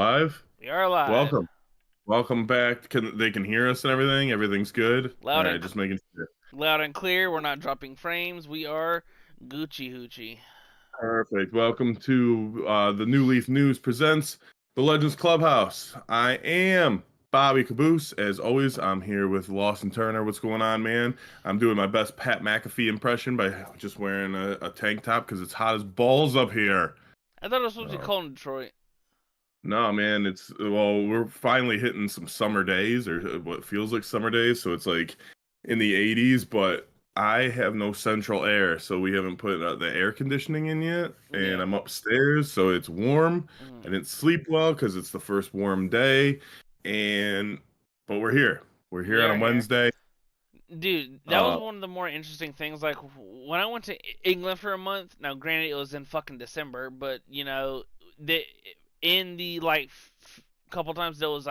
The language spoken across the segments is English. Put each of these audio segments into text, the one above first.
Live? We are live. Welcome. Welcome back. They can hear us and everything? Everything's good? All Loud right, and just making sure. loud and clear. We're not dropping frames. We are Gucci Hoochie. Perfect. Welcome to the New Leaf News presents the Legends Clubhouse. I am Bobby Kaboose. As always, I'm here with Lawson Turner. What's going on, man? I'm doing my best Pat McAfee impression by just wearing a tank top because it's hot as balls up here. I thought it was supposed to be Uh, cold in Detroit. No, man, we're finally hitting some summer days or what feels like summer days. So it's like in the 80s, but I have no central air. So we haven't put the air conditioning in yet. And Yeah. I'm upstairs, so it's warm. I Mm. didn't sleep well because it's the first warm day. And, but we're here. We're here We on are a here. Wednesday. Dude, that was Uh, one of the more interesting things. Like, when I went to England for a month, now granted it was in fucking December, but, the, in the, couple times that was,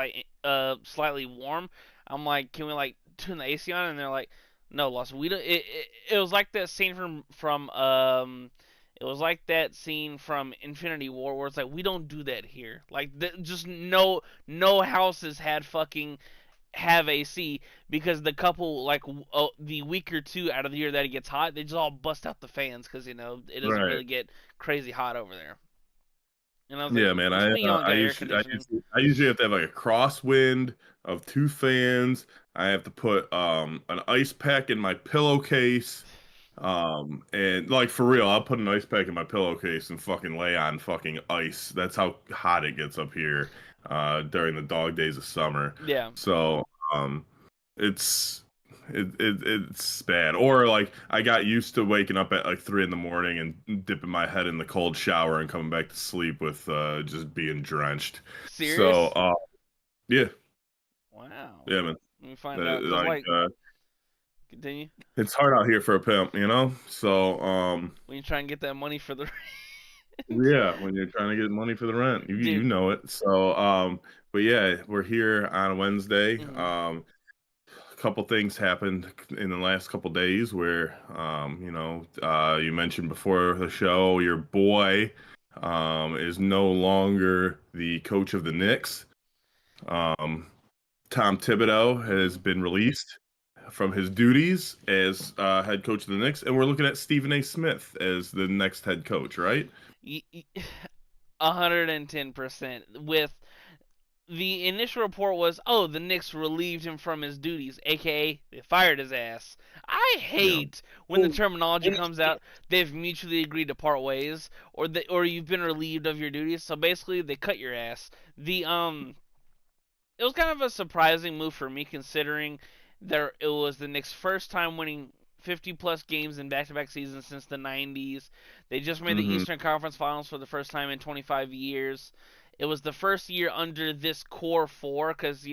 slightly warm, I'm like, can we, turn the AC on? And they're like, no, Lawson, we don't. It was like that scene it was like that scene from Infinity War where it's like, we don't do that here. Like, just no houses had fucking have AC because the couple the week or two out of the year that it gets hot, they just all bust out the fans because it doesn't right. really get crazy hot over there. And I was like, Yeah, man. what you mean you don't I got air usually I conditioning? usually I usually have to have like a crosswind of two fans. I have to put an ice pack in my pillowcase. And like for real, I'll put an ice pack in my pillowcase and fucking lay on fucking ice. That's how hot it gets up here during the dog days of summer. Yeah. So it's it's bad. Or like I got used to waking up at like 3 in the morning and dipping my head in the cold shower and coming back to sleep with just being drenched. So Serious? yeah, Wow. yeah, man. Let me find out. Cause Like continue. it's hard out here for a pimp, you know? So When you try and get that money for the rent, yeah, when you're trying to get money for the rent, you dude. know it. So but yeah, we're here on Wednesday. Mhm. A couple things happened in the last couple days where you mentioned before the show your boy is no longer the coach of the Knicks. Um, Tom Thibodeau has Mhm. been released from his duties as head coach of the Knicks, and we're looking at Stephen A. Smith as the next head coach, right? 110% with the initial report was, oh, the Knicks relieved him from his duties, aka they fired his ass. I Yeah. hate when the terminology comes out, they've mutually agreed to part ways, or you've been relieved of your duties. So basically, they cut your ass. It was kind of a surprising move for me considering there it was the Knicks' first time winning 50 plus games in back-to-back seasons since the 90s. They just made the Hmm. Eastern Conference Finals for the first time in 25 years. It was the first year under this core four because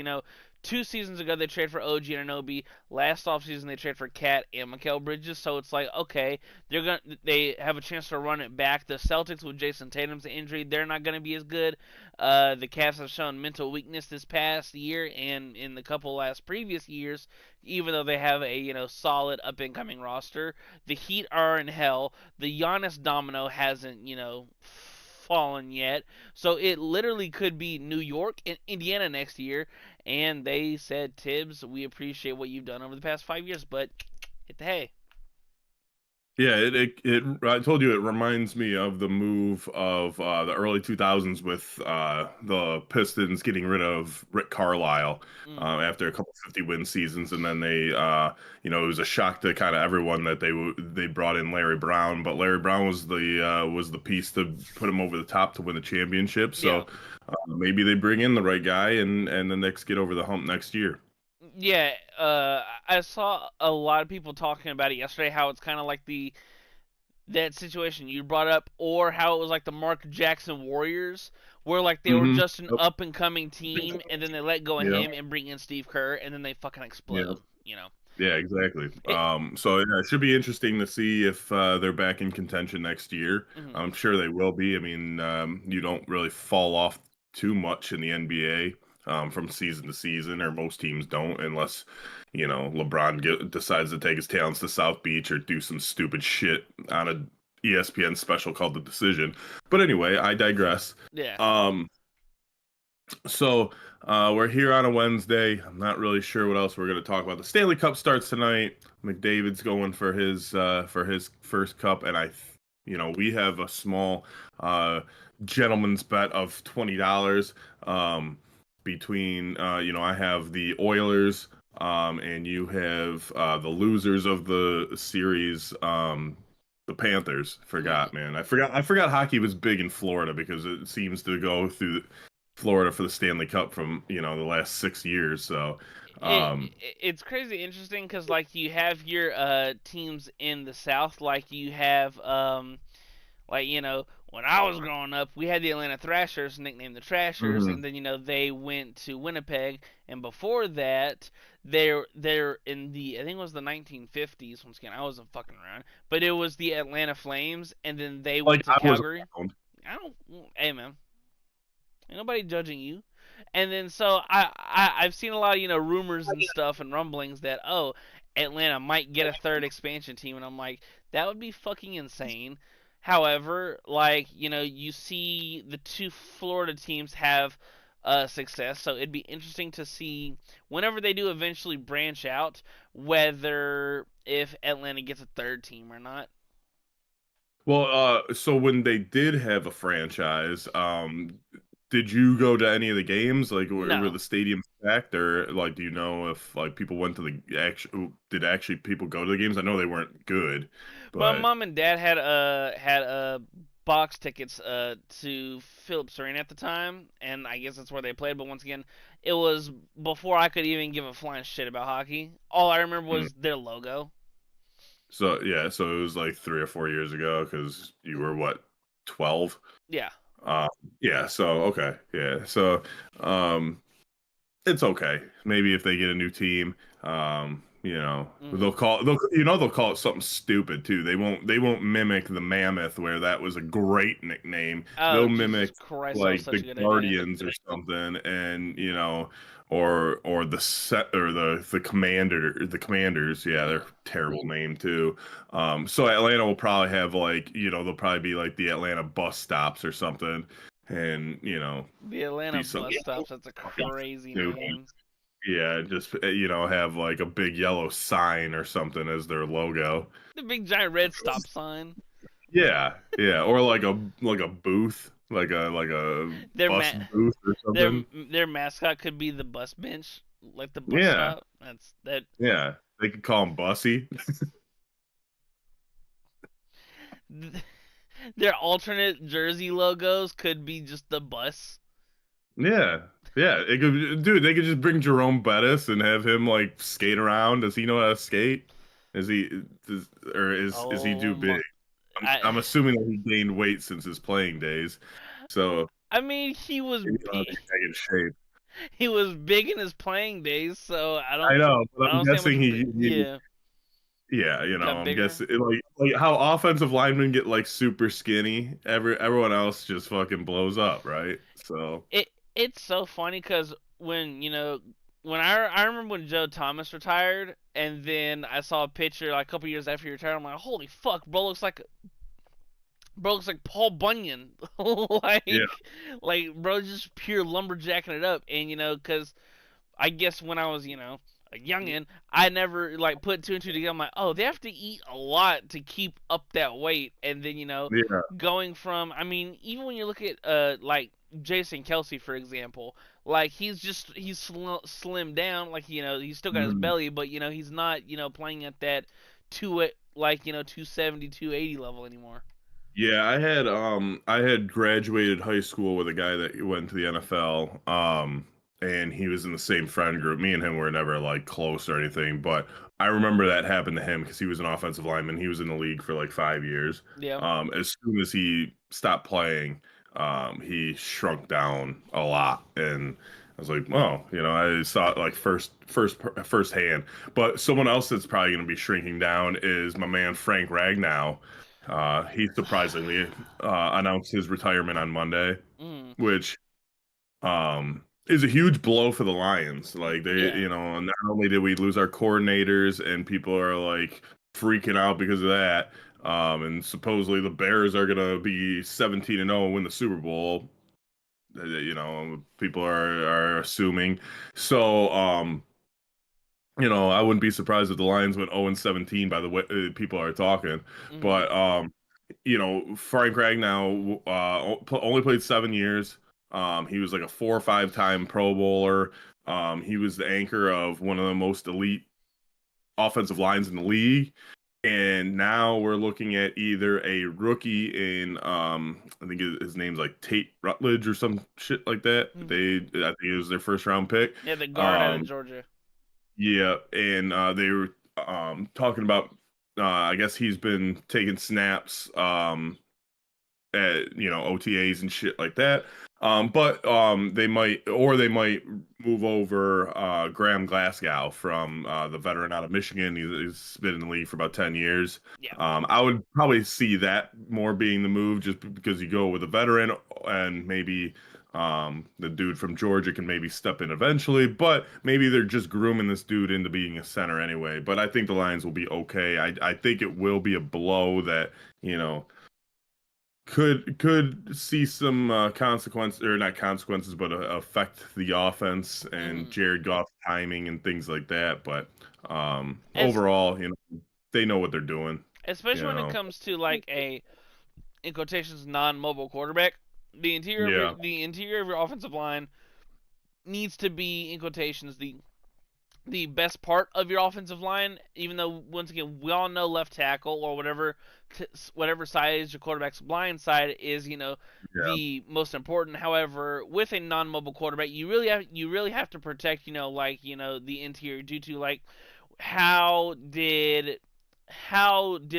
2 seasons ago they traded for OG Anunoby. Last offseason they traded for Cat and Mikal Bridges. So it's like, okay, they have a chance to run it back. The Celtics with Jason Tatum's injury, they're not gonna be as good. The Cavs have shown mental weakness this past year and in the couple last previous years, even though they have a solid up and coming roster. The Heat are in hell. The Giannis domino hasn't fallen yet, so it literally could be New York and Indiana next year. And they said, Tibbs, we appreciate what you've done over the past 5 years, but hit the hay. Yeah, I told you it reminds me of the move of the early 2000s with the Pistons getting rid of Rick Carlisle Mm. after a couple 50-win seasons, and then it was a shock to kind of everyone that they brought in Larry Brown, but Larry Brown was the piece to put him over the top to win the championship. Yeah. So maybe they bring in the right guy, and the Knicks get over the hump next year. Yeah, I saw a lot of people talking about it yesterday. How it's kind of like the that situation you brought up, or how it was like the Mark Jackson Warriors, where like they were Hmm. just an up and coming team, and then they let go of Yeah, him and bring in Steve Kerr, and then they fucking yeah. explode. Yeah, exactly. It. So yeah, it should be interesting to see if they're back in contention next year. Mhm. I'm sure they will be. I mean, you don't really fall off too much in the NBA from season to season, or most teams don't, unless LeBron decides to take his talents to South Beach or do some stupid shit on a ESPN special called The Decision. But anyway, I digress. Yeah. Um, So we're here on a Wednesday. I'm not really sure what else we're going to talk about. The Stanley Cup starts tonight. McDavid's going for his first cup, and we have a small gentleman's bet of $20 between I have the Oilers and you have the losers of the series. The Panthers. Mm. Forgot, man. I forgot hockey was big in Florida because it seems to go through Florida for the Stanley Cup from the last 6 years. So, it, um, it's crazy interesting because like you have your teams in the South, like you have like when I was growing up, we had the Atlanta Thrashers, nicknamed the Trashers, mhm. and then they went to Winnipeg, and before that, they're in the I think it was the 1950s. Once again, I wasn't fucking around, but it was the Atlanta Flames, and then they Like went to I was Calgary. around. I don't, hey man, ain't nobody judging you. And then so I've seen a lot of rumors and stuff and rumblings that Atlanta might get a third expansion team, and I'm like, that would be fucking insane. However, like you see the two Florida teams have success, so it'd be interesting to see whenever they do eventually branch out whether if Atlanta gets a third team or not. Well, so when they did have a franchise, did you go to any of the games? Like, were No, the stadiums packed, or like, do you know if like people went to the actual? Did actually people go to the games? I know they weren't good, my but mom and dad had box tickets to Phillips Arena at the time, and I guess that's where they played. But once again, it was before I could even give a flying shit about hockey. All I remember mm. was their logo. So yeah, so it was like 3 or 4 years ago because you were what, 12? Yeah. Um, yeah. So okay, yeah. So um, it's okay. Maybe if they get a new team, Hmm. they'll call it something stupid too. They won't mimic the Mammoth where that was a great nickname. Oh They'll Jesus mimic Christ, that was like such the a good idea. Guardians or something, and or the set or the Commanders. Yeah, they're a Yeah. terrible name too. So Atlanta will probably have like they'll probably be like the Atlanta bus stops or something, and The Atlanta be something bus stops. That's a fucking crazy stupid. name. Yeah, just have like a big yellow sign or something as their logo. The big giant red stop sign. Yeah, yeah, or like a booth, like a Their bus ma- booth or their something. their mascot could be the bus bench, like the bus Yeah, stop. That's that. yeah. They could call him Bussy. Their alternate jersey logos could be just the bus. Yeah, yeah. They could just bring Jerome Bettis and have him like skate around. Does he know how to skate? Is he or is he Oh too my! big? I'm I assuming that he gained weight since his playing days, so I mean he was maybe he'll have to get back in shape. he was big in his playing days, so I know, but I I'm don't see how much guessing yeah yeah, got I'm bigger. guessing like how offensive linemen get like super skinny, everyone else just fucking blows up, right? So, It's so funny because when when I remember when Joe Thomas retired, and then I saw a picture like a couple years after he retired. I'm like, holy fuck, bro looks like Paul Bunyan, yeah, like bro just pure lumberjacking it up, and because I guess when I was, a youngin, I never like put two and two together. I'm like, oh, they have to eat a lot to keep up that weight, and then yeah, going from, I mean, even when you look at like Jason Kelsey for example, like he's slimmed down, like he's still got his mhm. belly, but he's not playing at that two like 270 280 level anymore. Yeah, I had graduated high school with a guy that went to the NFL, and he was in the same friend group. Me and him were never like close or anything, but I remember that happened to him because he was an offensive lineman. He was in the league for like 5 years. Yeah. As soon as he stopped playing, he shrunk down a lot, and I was like, oh, I saw it like firsthand. But someone else that's probably going to be shrinking down is my man Frank Ragnow. He surprisingly announced his retirement on Monday, Mm, which is a huge blow for the Lions. Like yeah. not only did we lose our coordinators, and people are like freaking out because of that, and supposedly the Bears are gonna be 17-0 and win the Super Bowl. people are assuming. So, I wouldn't be surprised if the Lions went 0-17 by the way people are talking. Mm-hmm. But Frank Ragnow only played 7 years. He was like a 4 or 5 time Pro Bowler. He was the anchor of one of the most elite offensive lines in the league. And now we're looking at either a rookie in I think his name's like Tate Rutledge or some shit like that. Mm-hmm. I think it was their first round pick. Yeah, the guard out of Um Georgia. yeah, and they were talking about I guess he's been taking snaps at OTAs and shit like that. But they might move over Graham Glasgow from the veteran out of Michigan. He's been in the league for about 10 years. Yeah. I would probably see that more being the move just because you go with a veteran and maybe the dude from Georgia can maybe step in eventually, but maybe they're just grooming this dude into being a center anyway. But I think the Lions will be okay. I think it will be a blow that, you know, could see some consequences, or not consequences, but affect the offense and Mm-hmm. Jared Goff's timing and things like that. But As overall, they know what they're doing. You especially when it know, comes to like a in quotations non-mobile quarterback, yeah, the interior of your offensive line needs to be in quotations the best part of your offensive line. Even though once again we all know left tackle or whatever size your quarterback's blind side is, yeah, the most important. However, with a non-mobile quarterback, you really have to protect the interior due to like how did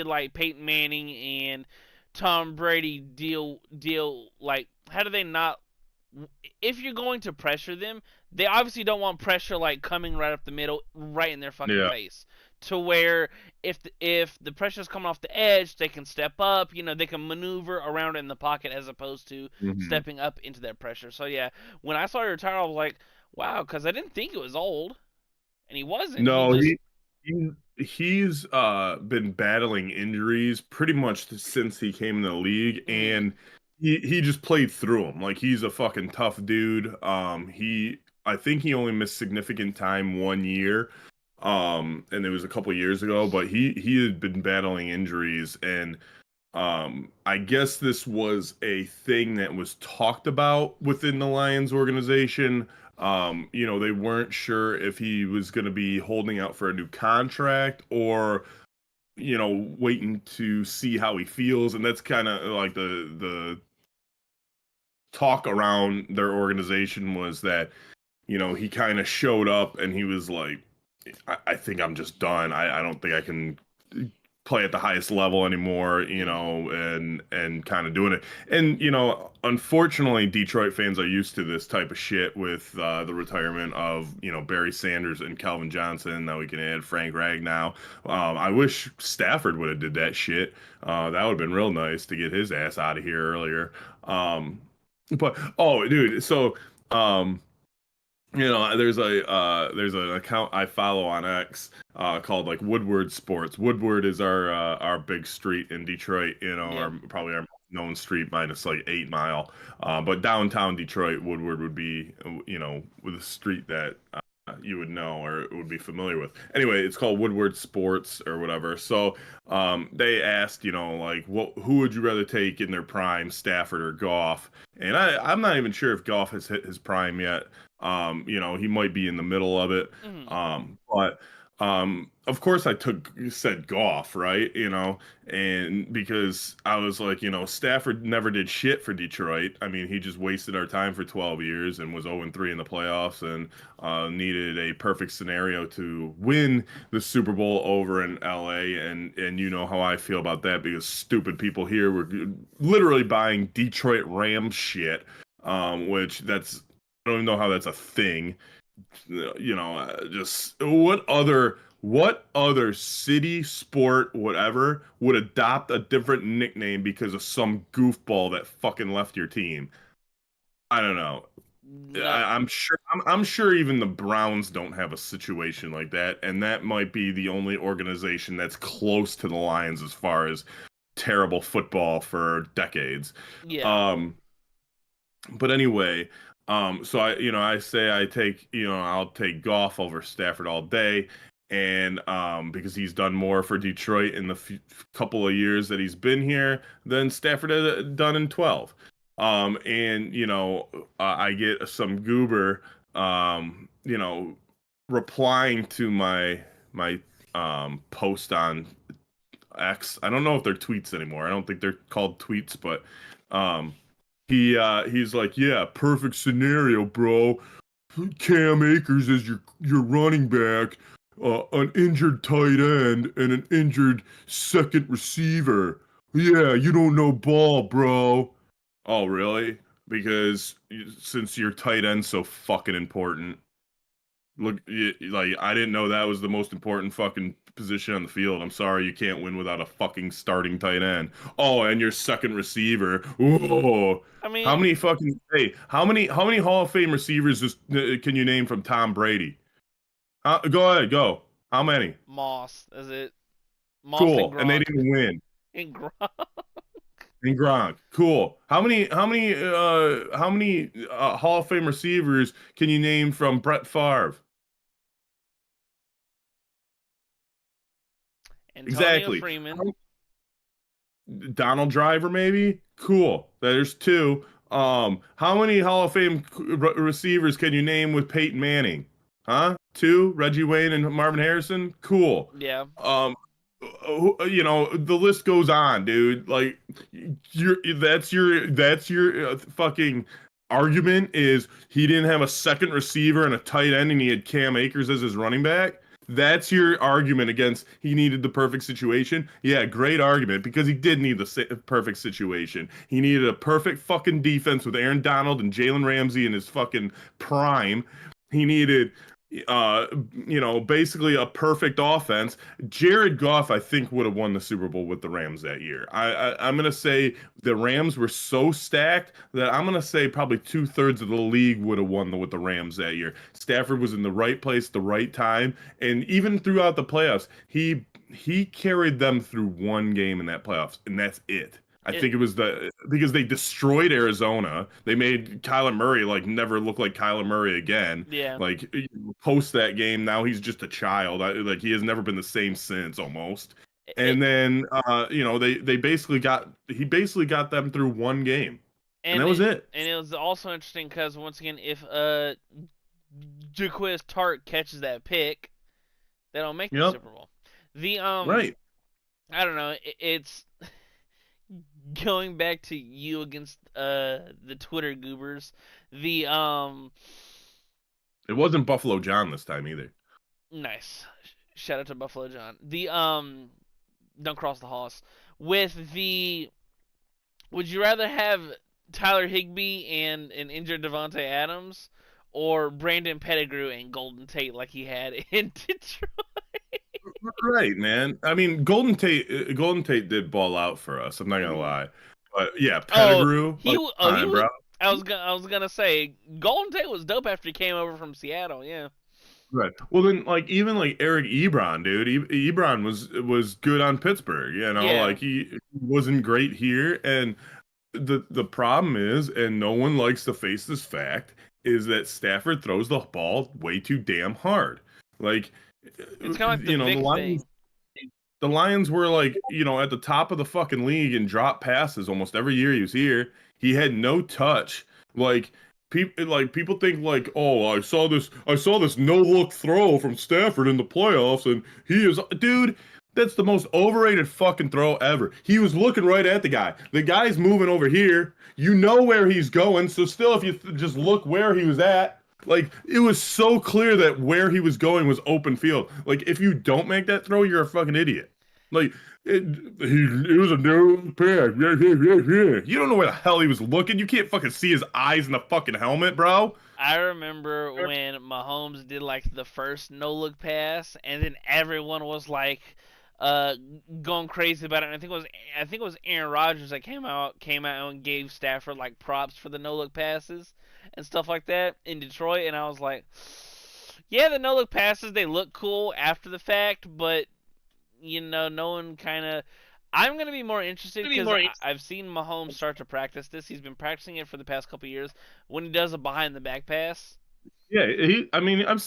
like Peyton Manning and Tom Brady deal like how do they not if you're going to pressure them, they obviously don't want pressure like coming right up the middle, right in their fucking yeah. face. To where if the pressure's coming off the edge, they can step up. They can maneuver around in the pocket as opposed to hmm stepping up into that pressure. So yeah, when I saw he retired, I was like, wow, because I didn't think it was old, and he wasn't. He No, just he he's been battling injuries pretty much since he came in the league, mm, and he just played through them. Like he's a fucking tough dude. I think he only missed significant time 1 year, and it was a couple years ago, but he had been battling injuries, and I guess this was a thing that was talked about within the Lions organization. They weren't sure if he was going to be holding out for a new contract or, waiting to see how he feels. And that's kind of like the talk around their organization was that, he kind of showed up and he was like, I think I'm just done. I don't think I can play at the highest level anymore, mm, and kind of doing it. And unfortunately, Detroit fans are used to this type of shit with the retirement of Barry Sanders and Calvin Johnson. Now we can add Frank Ragnow. I wish Stafford would have did that shit. That would have been real nice to get his ass out of here earlier. But oh, dude, so. Um, there's an account I follow on X called like Woodward Sports. Woodward is our big street in Detroit. yeah, Probably our most known street minus like 8 Mile. But downtown Detroit, Woodward would be with a street that you would know or would be familiar with. Anyway, it's called Woodward Sports or whatever. So they asked, like, who would you rather take in their prime, Stafford or Goff? And I'm not even sure if Goff has hit his prime yet. He might be in the middle of it. mm, But of course I said Goff, right? And because I was like, Stafford never did shit for Detroit. I mean, he just wasted our time for 12 years and was 0-3 in the playoffs and needed a perfect scenario to win the Super Bowl over in LA. And you know how I feel about that because stupid people here were literally buying Detroit Rams shit, which that's I don't even know how that's a thing. Just what other city, sport, whatever would adopt a different nickname because of some goofball that fucking left your team? I don't know. no, I'm sure even the Browns don't have a situation like that, and that might be the only organization that's close to the Lions as far as terrible football for decades. yeah. Um, But anyway, so I say I'll take Goff over Stafford all day, and because he's done more for Detroit in the couple of years that he's been here than Stafford had done in 12. And I get some goober, replying to my post on X. I don't know if they're tweets anymore. I don't think they're called tweets, but um he's like, yeah, perfect scenario, bro. Cam Akers is your running back, an injured tight end, and an injured second receiver. Yeah, you don't know ball, bro. Oh, really? Because since your tight end's so fucking important. Look, like I didn't know that was the most important fucking position on the field. I'm sorry, you can't win without a fucking starting tight end. Oh, and your second receiver. Whoa. I How mean, many fucking how many Hall of Fame receivers can you name from Tom Brady? Go ahead, go. How many? Moss, is it Moss and Cool. And they Gronk? didn't win. And Gronk. And Gronk. Cool. How many Hall of Fame receivers can you name from Brett Favre? Antonio Exactly. Freeman. Donald Driver, maybe? Cool. There's two. How many Hall of Fame receivers can you name with Peyton Manning? Huh? Two? Reggie Wayne and Marvin Harrison? Cool. Yeah. The list goes on, dude. Like, that's your fucking argument is he didn't have a second receiver and a tight end and he had Cam Akers as his running back. That's your argument against he needed the perfect situation. Yeah, great argument because he did need the perfect situation. He needed a perfect fucking defense with Aaron Donald and Jalen Ramsey in his fucking prime. He needed basically a perfect offense. Jared Goff, I think, would have won the Super Bowl with the Rams that year. I'm gonna say the Rams were so stacked that I'm gonna say probably 2/3 of the league would have won with the Rams that year. Stafford was in the right place, the right time, and even throughout the playoffs, he carried them through one game in that playoffs, and that's it. I It. think it was because they destroyed Arizona. They made Kyler Murray like never look like Kyler Murray again. Yeah. Like post that game, now he's just a child. Like he has never been the same since almost. It. And then they basically got them through one game, and And that was it. it. And it was also interesting because once again, if Jaquiz Tart catches that pick, they don't make the Yep. Super Bowl. The Right. I don't know. It's going back to you against the Twitter goobers. The It wasn't Buffalo John this time either. nice. Shout out to Buffalo John. The don't cross the hoss. With the would you rather have Tyler Higbee and an injured Devontae Adams or Brandon Pettigrew and Golden Tate like he had in Detroit? Right, man. I mean, Golden Tate did ball out for us. I'm not gonna Mm-hmm. lie, but yeah, Oh, Pettigrew, he like, oh he fine, was. bro. I was gonna say Golden Tate was dope after he came over from Seattle. Yeah. Right. Well, then, like even like Eric Ebron, dude. Ebron was good on Pittsburgh. Yeah. Like he wasn't great here, and the problem is, and no one likes to face this fact, is that Stafford throws the ball way too damn hard. Like, It's kind of like the the Vic Lions thing. were like, at the top of the fucking league and drop passes almost every year he was here. He had no touch. Like people think like, oh, I saw this no look throw from Stafford in the playoffs, and he is dude. That's the most overrated fucking throw ever. He was looking right at the guy. The guy's moving over here. You know where he's going. So still, if you just look where he was at, like it was so clear that where he was going was open field. Like if you don't make that throw, you're a fucking idiot. Like it was a no pass. Yeah, yeah, yeah, yeah. You don't know where the hell he was looking. You can't fucking see his eyes in the fucking helmet, bro. I remember when Mahomes did like the first no look pass, and then everyone was like, uh, going crazy about it. And I think it was Aaron Rodgers that came out and gave Stafford like props for the no look passes and stuff like that in Detroit. And I was like, yeah, the no look passes they look cool after the fact, but no one kind of. I'm gonna be more interested because I've seen Mahomes start to practice this. He's been practicing it for the past couple years. When he does a behind the back pass, Yeah, I mean, I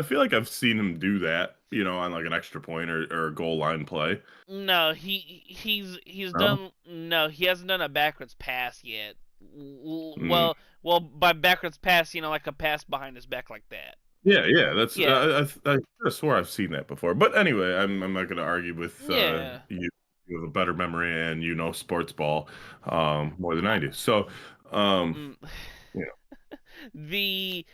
feel like I've seen him do that, on like an extra point or a goal line play. no, he's No? done. No, he hasn't done a backwards pass yet. Mm. Well, by backwards pass, like a pass behind his back like that. Yeah. That's Yeah, I swore I've seen that before. But anyway, I'm not going to argue with yeah. you. You have a better memory and sports ball more than I do. So, um, Mm, yeah. the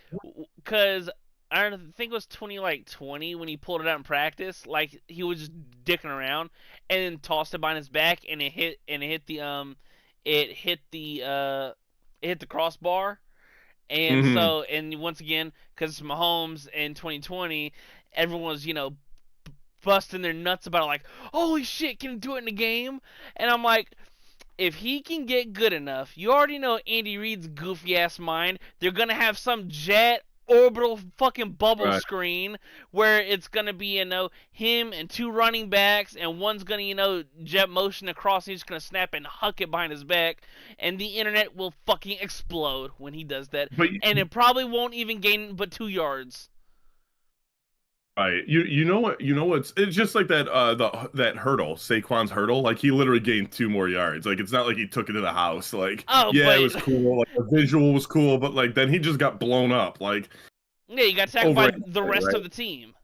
because I don't think it was 20 when he pulled it out in practice. Like he was just dicking around and then tossed it behind his back and it hit the crossbar. And Hmm. so, and once again, because Mahomes in 2020, everyone was, busting their nuts about it, like, holy shit, can he do it in the game? And I'm like, if he can get good enough, you already know Andy Reid's goofy ass mind. They're gonna have some jet orbital fucking bubble Right. screen where it's gonna be, him and two running backs, and one's gonna, jet motion across, and he's gonna snap and huck it behind his back, and the internet will fucking explode when he does that, But and it probably won't even gain but 2 yards. right, it's just like that that hurdle, Saquon's hurdle. Like he literally gained 2 more yards. Like it's not like he took it to the house. Like Oh, yeah, it but was cool. Like the visual was cool, but like then he just got blown up. Like yeah, you got tackled over by it, the rest right? of the team.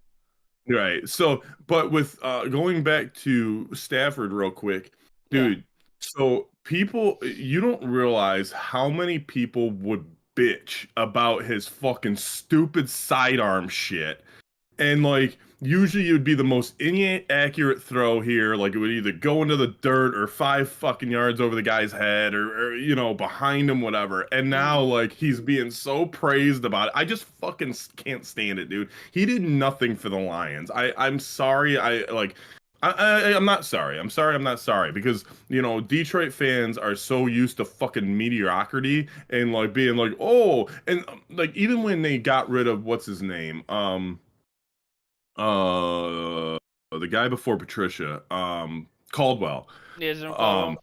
Right. So, but with going back to Stafford real quick, Yeah. dude. So people, you don't realize how many people would bitch about his fucking stupid sidearm shit. And like usually it would be the most inaccurate throw here. Like it would either go into the dirt or 5 fucking yards over the guy's head or behind him, whatever. And now Mm. like he's being so praised about it. I just fucking can't stand it, dude. He did nothing for the Lions. I'm sorry. I'm not sorry. I'm sorry. I'm not sorry because Detroit fans are so used to fucking mediocrity and like being like, oh, and like even when they got rid of what's his name, uh the guy before Patricia, Caldwell. Yeah, Jim Um Caldwell.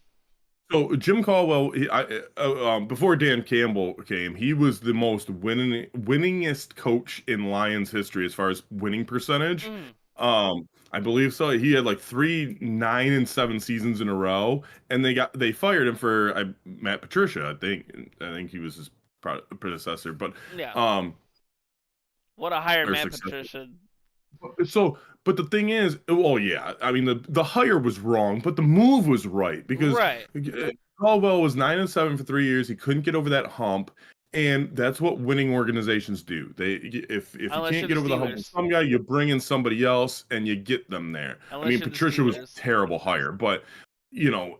so Jim Caldwell, before Dan Campbell came, he was the most winningest coach in Lions history as far as winning percentage. Mm. I believe so. He had like 3 9 and 7 seasons in a row, and they fired him for Matt Patricia. I think he was his predecessor, but Yeah. um What a hire or Matt successor. Patricia. So, but the thing is, well, yeah, I mean the hire was wrong, but the move was right because Right. Caldwell was 9 and 7 for 3 years. He couldn't get over that hump, and that's what winning organizations do. If you Unless can't you're the get over the hump with Steelers. some guy, you bring in somebody else and you get them there. I Unless mean, you're the Patricia was a Steelers. terrible hire, but you know.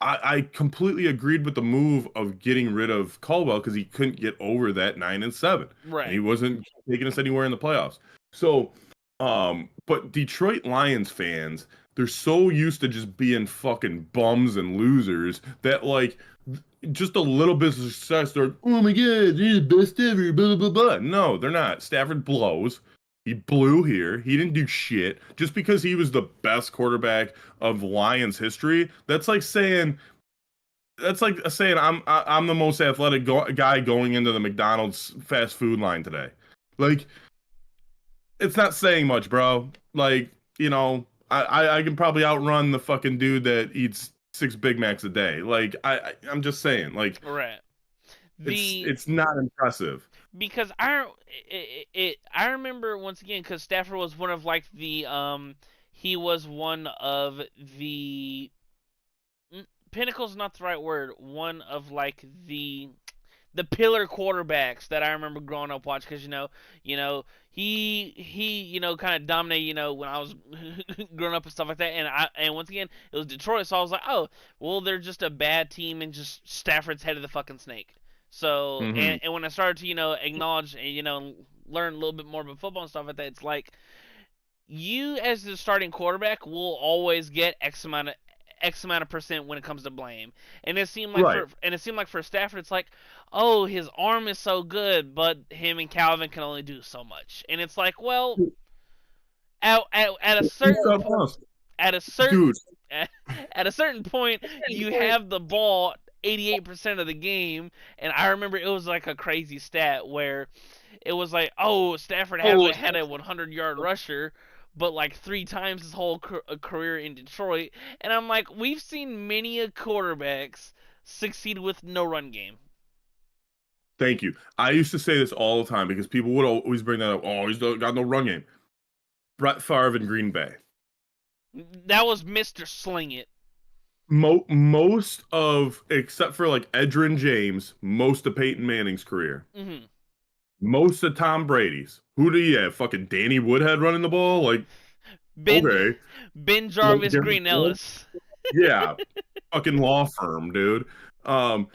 I completely agreed with the move of getting rid of Caldwell because he couldn't get over that 9 and 7, and he Right. wasn't taking us anywhere in the playoffs. So, but Detroit Lions fans, they're so used to just being fucking bums and losers that like just a little bit of success, they're oh my god, they're the best ever, blah blah blah. No, they're not. Stafford blows. He blew here. He didn't do shit just because he was the best quarterback of Lions history. That's like saying I'm the most athletic guy going into the McDonald's fast food line today. Like it's not saying much, bro. Like, I can probably outrun the fucking dude that eats 6 Big Macs a day. Like, I'm just saying, like, Right. it's The it's not impressive. because I remember once again because Stafford was one of like the he was one of the pinnacle's not the right word, one of like the pillar quarterbacks that I remember growing up watching because he kind of dominated when I was growing up and stuff like that, and once again it was Detroit, so I was like, oh well, they're just a bad team and just Stafford's head of the fucking snake. So Hmm. and when I started to acknowledge and learn a little bit more about football and stuff like that, it's like you as the starting quarterback will always get X amount of percent when it comes to blame. And Right. it seemed like for Stafford it's like, oh, his arm is so good, but him and Calvin can only do so much. And it's like, well, at a It's certain something else. at a certain Dude. at a certain point, you have the ball 88% of the game, and I remember it was like a crazy stat where it was like, oh, Stafford hasn't had a 100-yard rusher, but like 3 times his whole career in Detroit, and I'm like, we've seen many a quarterbacks succeed with no run game. Thank you. I used to say this all the time because people would always bring that up. Oh, he's got no run game. Brett Favre in Green Bay. That was Mr. Sling It. Most of, except for like Edgerrin James, most of Peyton Manning's career. Mm-hmm. Most of Tom Brady's. Who do you have? Fucking Danny Woodhead running the ball? Like, Ben okay. Ben Jarvis Green Ellis. Yeah. Fucking law firm, dude. Um,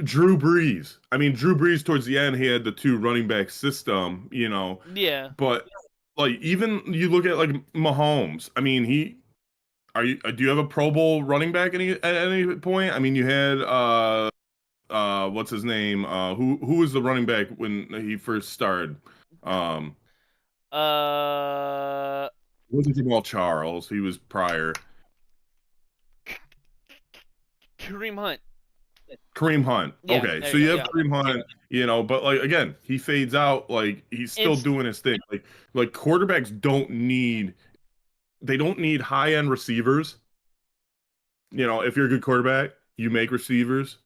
Drew Brees. I mean, Drew Brees towards the end, he had the 2 running back system, Yeah. but like even you look at like Mahomes. I mean, do you have a Pro Bowl running back at any point? I mean, you had what's his name? Who was the running back when he first started? Um, Uh. it wasn't Jamal Charles. He was prior. Kareem Hunt. Kareem Hunt. Yeah, Okay, there so you you go. have Yeah. Kareem Hunt, but like again, he fades out. Like he's still doing his thing. Like quarterbacks don't need high end receivers. If you're a good quarterback, you make receivers,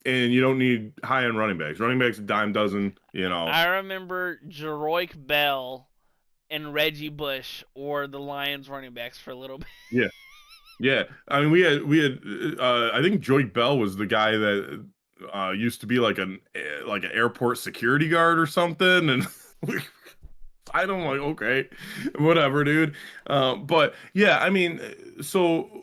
and you don't need high end running backs. Running backs a dime dozen. I remember Jeroik Bell and Reggie Bush or the Lions running backs for a little bit. Yeah, yeah. I mean, we had. I think Joik Bell was the guy that used to be like an airport security guard or something, and I don't like, okay, whatever, dude. But yeah, I mean,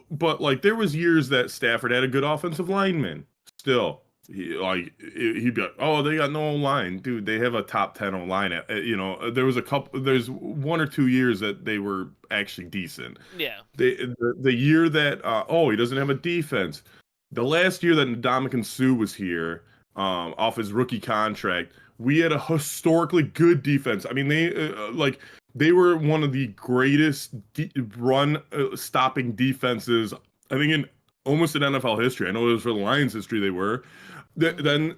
but like there was years that Stafford had a good offensive lineman. Still, he'd be like, oh, they got no line, dude. They have a top 10 line. There's 1 or 2 years that they were actually decent. Yeah. The year that he doesn't have a defense. The last year that Ndamukong Suh was here, off his rookie contract, we had a historically good defense. I mean, they were one of the greatest run stopping defenses, I think, in almost in NFL history. I know it was for the Lions history they were. Then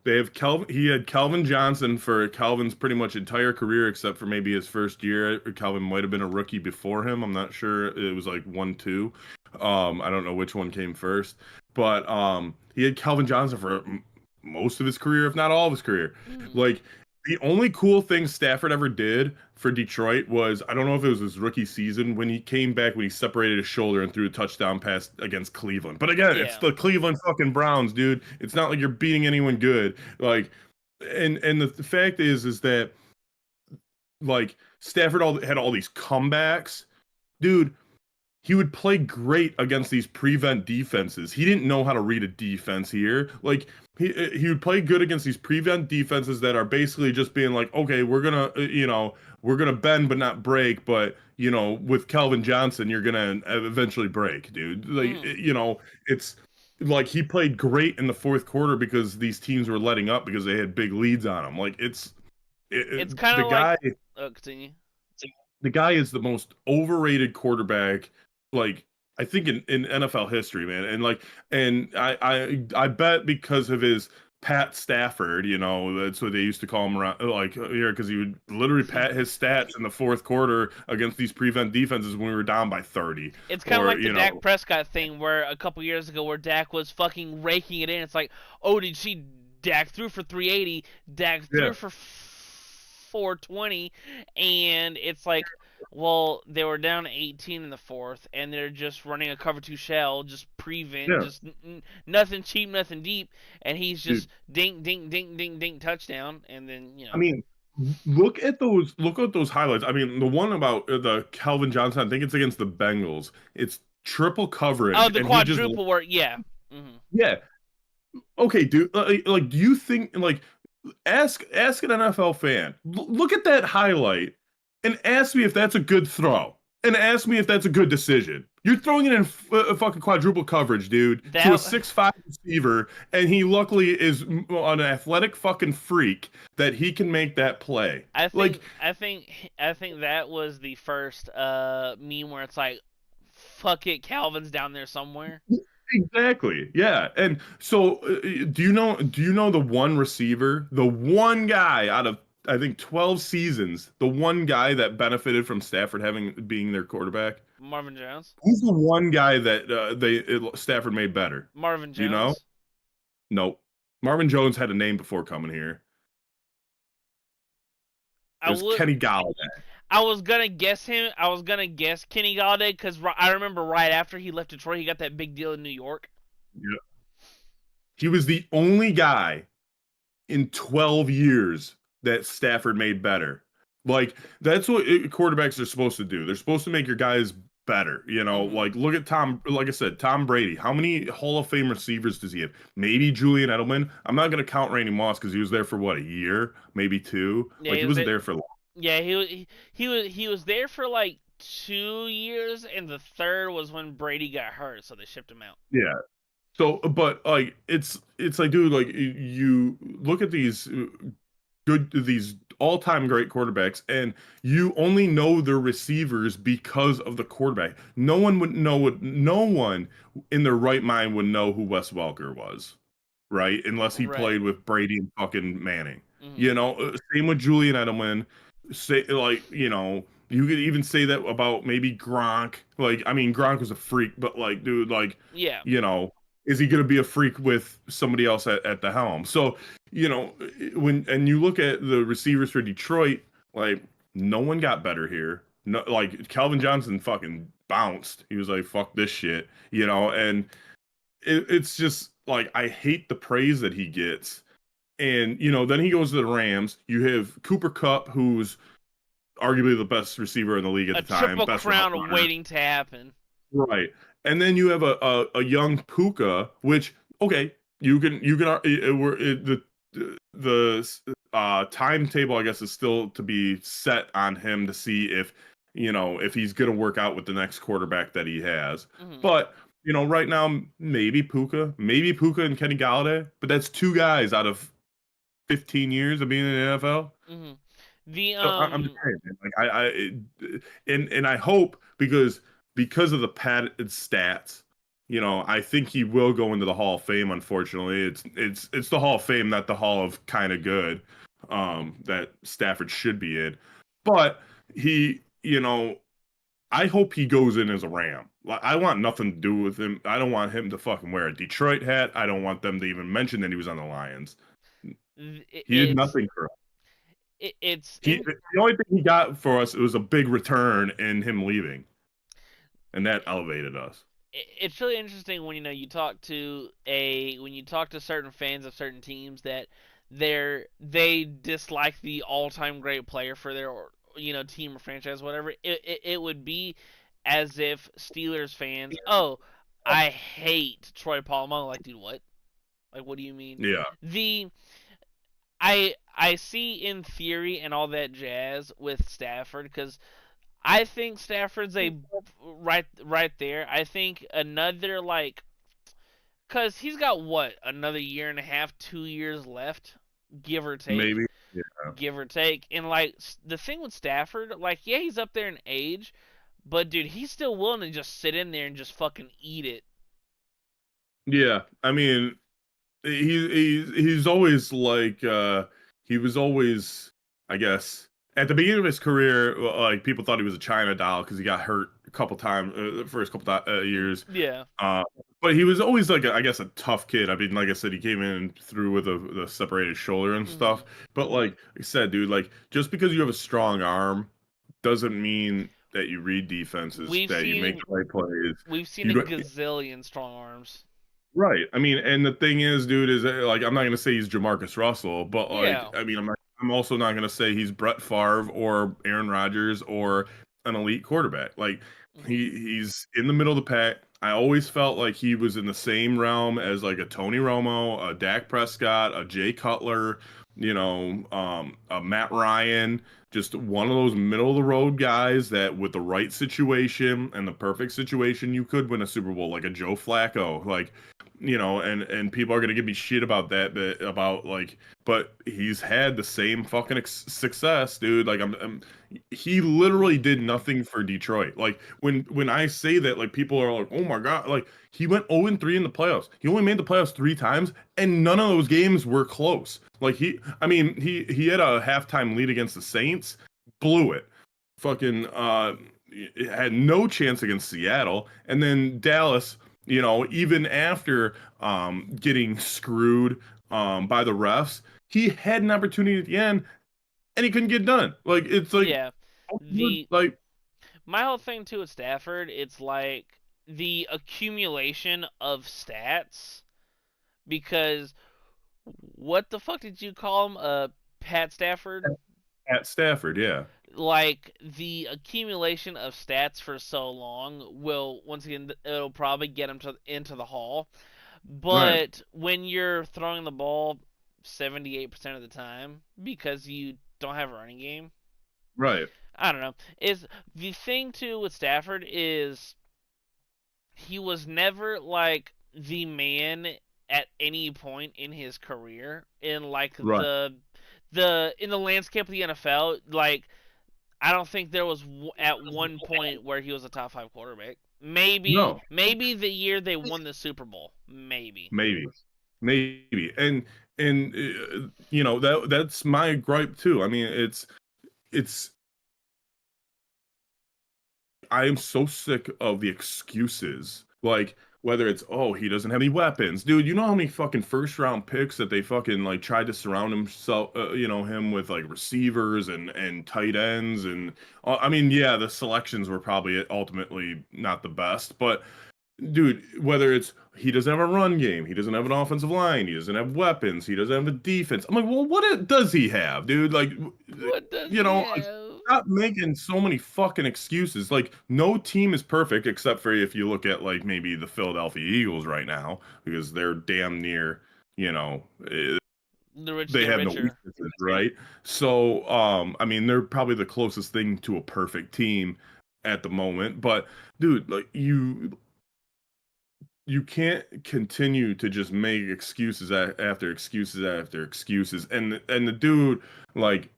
they have Kelvin. He had Calvin Johnson for Calvin's pretty much entire career, except for maybe his first year. Calvin might have been a rookie before him. I'm not sure. It was like 1-2. I don't know which one came first, but he had Calvin Johnson for most of his career, if not all of his career. Like the only cool thing Stafford ever did for Detroit was, I don't know if it was his rookie season, when he came back, when he separated his shoulder and threw a touchdown pass against Cleveland. But again, it's the Cleveland fucking Browns, dude. It's not like you're beating anyone good. Like, and the fact is that like Stafford had all these comebacks, dude. He would play great against these prevent defenses. He didn't know how to read a defense here. Like he would play good against these prevent defenses that are basically just being like, okay, we're gonna bend but not break, but with Calvin Johnson, you're gonna eventually break, dude. Like it's like he played great in the fourth quarter because these teams were letting up because they had big leads on him. Like it's kind of guy. Continue. The guy is the most overrated quarterback, like I think in NFL history, man. And I bet because of his Pat Stafford, that's what they used to call him around, like here, because he would literally pat his stats in the fourth quarter against these prevent defenses when we were down by 30. It's kind of like the Dak Prescott thing where a couple years ago where Dak was fucking raking it in. It's like, oh, did you see Dak threw for 380, Dak threw for 420, and it's like, well, they were down 18 in the fourth, and they're just running a cover 2 shell, just prevent, just nothing cheap, nothing deep, and he's just dink, dink, dink, dink, dink, touchdown, and then I mean, look at those highlights. I mean, the one about the Calvin Johnson, I think it's against the Bengals. It's triple coverage. Oh, the quadruple work, yeah. Mm-hmm. Yeah. Okay, dude. Like, do you think ask an NFL fan, look at that highlight and ask me if that's a good throw, and ask me if that's a good decision. You're throwing it in fucking quadruple coverage, dude, to a 6'5" receiver, and he luckily is an athletic fucking freak that he can make that play. I think that was the first meme where it's like, fuck it, Calvin's down there somewhere. Exactly. Yeah. And so do you know the one receiver, the one guy out of I think 12 seasons, the one guy that benefited from Stafford having being their quarterback? Marvin Jones. Who's the one guy that Stafford made better? Marvin Do you know? Jones. Nope. Marvin Jones had a name before coming here. It I was would. Kenny Galladay. I was gonna guess him. I was gonna guess Kenny Galladay because I remember right after he left Detroit, he got that big deal in New York. Yeah. He was the only guy in 12 years that Stafford made better. Like that's what quarterbacks are supposed to do. They're supposed to make your guys better. Mm-hmm. Like look at Tom. Like I said, Tom Brady. How many Hall of Fame receivers does he have? Maybe Julian Edelman. I'm not going to count Randy Moss because he was there for what, a year, maybe two. Yeah, Like he he was wasn't there. there for long. Yeah, he was there for like 2 years, and the third was when Brady got hurt, so they shipped him out. Yeah. So, but like it's like, dude, like you look at these all-time great quarterbacks, and you only know their receivers because of the quarterback. No one in their right mind would know who Wes Welker was, right? Unless he Right. played with Brady and fucking Manning. Mm-hmm. Same with Julian Edelman. Say like, you could even say that about maybe Gronk. Like, I mean, Gronk was a freak, but like, dude, like, Yeah. you know, is he going to be a freak with somebody else at the helm? So, you know, when you look at the receivers for Detroit, like no one got better here. No, like Calvin Johnson fucking bounced. He was like, "Fuck this shit," and it's just like I hate the praise that he gets. And then he goes to the Rams. You have Cooper Kupp, who's arguably the best receiver in the league at A the time, triple best route crown runner. waiting to happen. Right. And then you have a young Puka, which okay, you can the timetable I guess is still to be set on him to see if he's gonna work out with the next quarterback that he has. Mm-hmm. But right now maybe Puka and Kenny Galladay, but that's two guys out of 15 years of being in the NFL. Mm-hmm. The So I'm just saying, man, like and I hope because of the padded stats, I think he will go into the Hall of Fame. Unfortunately, it's the Hall of Fame, not the Hall of kind of good, that Stafford should be in. But I hope he goes in as a Ram. Like, I want nothing to do with him. I don't want him to fucking wear a Detroit hat. I don't want them to even mention that he was on the Lions. He did it's nothing for us. it's in The only thing he got for us, it was a big return in him leaving, and that elevated us. it's really interesting when when you talk to certain fans of certain teams that they dislike the all-time great player for their team or franchise, whatever. It would be as if Steelers fans, oh, I hate Troy Polamalu. Like, dude, what? Like, what do you mean? Yeah, The I see in theory and all that jazz with Stafford, because I think Stafford's a right there. I think another, like, cause he's got what, another year and a half, 2 years left, give or take, maybe. Yeah, give or take. And like the thing with Stafford, like, yeah, he's up there in age, but dude, he's still willing to just sit in there and just fucking eat it. yeah. I mean, he's always like he was always, I guess, at the beginning of his career, like people thought he was a China doll because he got hurt a couple times the first couple years. Yeah. Uh, but he was always like I guess a tough kid. I mean, like I said, he came in through with a separated shoulder and Hmm. stuff. But like I said, dude, like just because you have a strong arm doesn't mean that you read defenses, We've that you make seen the right plays. we've seen You a don't, gazillion strong arms. right. I mean, and the thing is, dude, is like I'm not gonna say he's Jamarcus Russell, but like Yeah. I mean, I'm also not gonna say he's Brett Favre or Aaron Rodgers or an elite quarterback. Like Hmm. he's in the middle of the pack. I always felt like he was in the same realm as like a Tony Romo, a Dak Prescott, a Jay Cutler, a Matt Ryan, just one of those middle of the road guys that with the right situation and the perfect situation you could win a Super Bowl, like a Joe Flacco. Like and people are gonna give me shit about that, but he's had the same fucking success, dude. Like he literally did nothing for Detroit. Like when I say that, like people are like, oh my god, like he went 0-3 in the playoffs. He only made the playoffs 3 times, and none of those games were close. Like I mean, he had a halftime lead against the Saints, blew it. Fucking had no chance against Seattle, and then Dallas. Even after getting screwed by the refs, he had an opportunity at the end, and he couldn't get done. Like it's Yeah. The like my whole thing too with Stafford, it's like the accumulation of stats because what the fuck did you call him? Pat Stafford? at Stafford, yeah, Like the accumulation of stats for so long will once again it'll probably get him into the hall. right, But when you're throwing the ball 78% of the time because you don't have a running game, right, I don't know. Is the thing too with Stafford is he was never like the man at any point in his career in like right. the in the landscape of the NFL. Like I don't think there was at one point where he was a top 5 quarterback. Maybe No, maybe the year they won the Super Bowl. Maybe. maybe, maybe, and that's my gripe too. I mean, it's I am so sick of the excuses. Like whether it's he doesn't have any weapons, dude. You know how many fucking first round picks that they fucking like tried to surround him with like receivers and tight ends and I mean, yeah, the selections were probably ultimately not the best, but dude, whether it's he doesn't have a run game, he doesn't have an offensive line, he doesn't have weapons, he doesn't have a defense. I'm like, well, does he have, dude? Like, What does he like, have? stop making so many fucking excuses. Like, no team is perfect except for if you look at like maybe the Philadelphia Eagles right now because they're damn near, you know, The rich they get have no richer. weaknesses, right? So, I mean, they're probably the closest thing to a perfect team at the moment. But, dude, like you can't continue to just make excuses after excuses after excuses and the dude like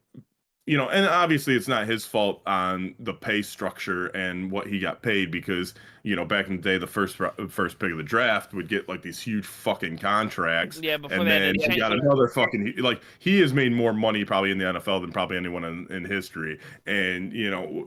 and obviously it's not his fault on the pay structure and what he got paid because back in the day the first pick of the draft would get like these huge fucking contracts Yeah, before and they had to then he change. got another fucking like he has made more money probably in the NFL than probably anyone in history and